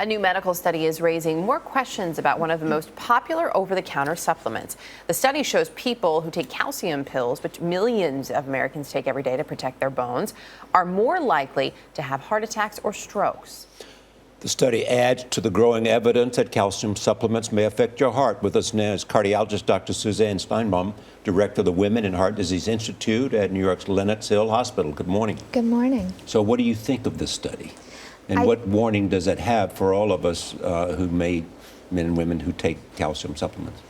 A new medical study is raising more questions about one of the most popular over-the-counter supplements. The study shows people who take calcium pills, which millions of Americans take every day to protect their bones, are more likely to have heart attacks or strokes. The study adds to the growing evidence that calcium supplements may affect your heart. With us now is cardiologist Dr. Suzanne Steinbaum, director of the Women and Heart Disease Institute at New York's Lenox Hill Hospital. Good morning. Good morning. So what do you think of this study? And what warning does it have for all of us men and women who take calcium supplements?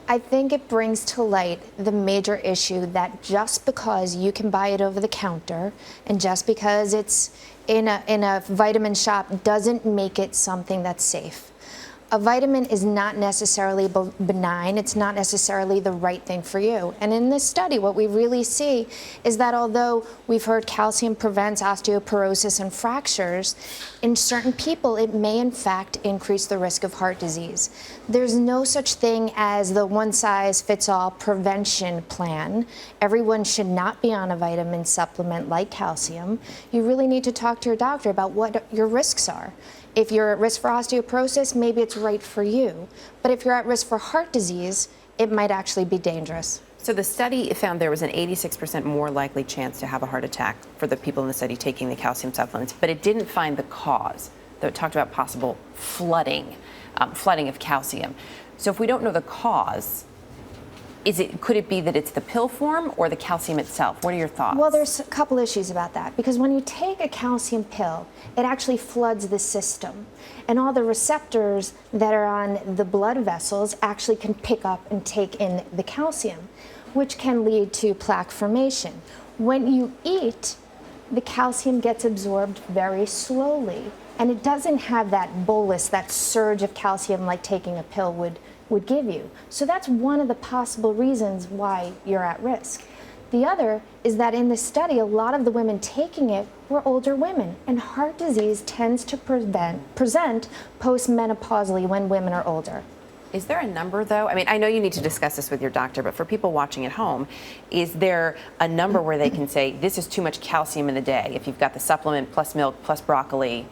I think it brings to light the major issue that just because you can buy it over the counter and just because it's in a vitamin shop doesn't make it something that's safe. A vitamin is not necessarily benign. It's not necessarily the right thing for you. And in this study, what we really see is that although we've heard calcium prevents osteoporosis and fractures, in certain people, it may in fact increase the risk of heart disease. There's no such thing as the one-size-fits-all prevention plan. Everyone should not be on a vitamin supplement like calcium. You really need to talk to your doctor about what your risks are. If you're at risk for osteoporosis, maybe it's right for you. But if you're at risk for heart disease, it might actually be dangerous. So the study found there was an 86% more likely chance to have a heart attack for the people in the study taking the calcium supplements, but it didn't find the cause. Though it talked about possible flooding of calcium. So if we don't know the cause, could it be that it's the pill form or the calcium itself? What are your thoughts? Well, there's a couple issues about that, because when you take a calcium pill, it actually floods the system. And all the receptors that are on the blood vessels actually can pick up and take in the calcium, which can lead to plaque formation. When you eat, the calcium gets absorbed very slowly, and it doesn't have that bolus, that surge of calcium like taking a pill would give you. So that's one of the possible reasons why you're at risk. The other is that in this study, a lot of the women taking it were older women, and heart disease tends to present postmenopausally when women are older. Is there a number, though? I mean, I know you need to discuss this with your doctor, but for people watching at home, is there a number where they can say, this is too much calcium in the day, if you've got the supplement plus milk plus broccoli?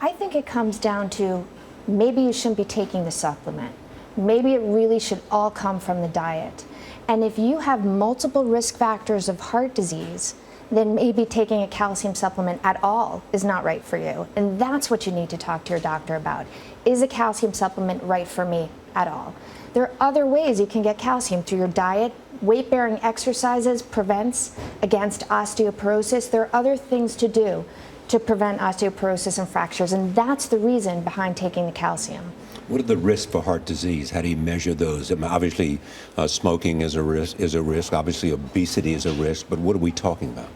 I think it comes down to maybe you shouldn't be taking the supplement. Maybe it really should all come from the diet. And if you have multiple risk factors of heart disease, then maybe taking a calcium supplement at all is not right for you. And that's what you need to talk to your doctor about. Is a calcium supplement right for me at all? There are other ways you can get calcium through your diet. Weight-bearing exercises prevents against osteoporosis. There are other things to do to prevent osteoporosis and fractures, and that's the reason behind taking the calcium. What are the risks for heart disease? How do you measure those? I mean, obviously, smoking is a risk. Obviously, obesity is a risk. But what are we talking about?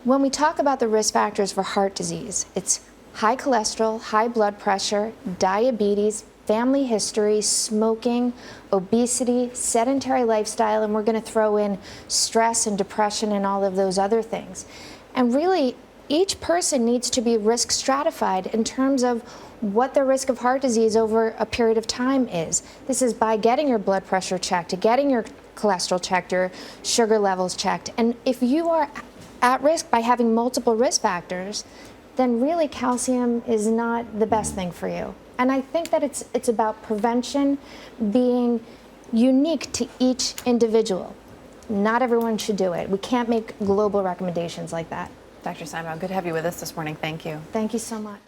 When we talk about the risk factors for heart disease, it's high cholesterol, high blood pressure, diabetes, family history, smoking, obesity, sedentary lifestyle, and we're going to throw in stress and depression and all of those other things. And really, each person needs to be risk stratified in terms of what the risk of heart disease over a period of time is. This is by getting your blood pressure checked, getting your cholesterol checked, your sugar levels checked. And if you are at risk by having multiple risk factors, then really calcium is not the best thing for you. And I think that it's about prevention being unique to each individual. Not everyone should do it. We can't make global recommendations like that. Dr. Steinbaum, good to have you with us this morning. Thank you. Thank you so much.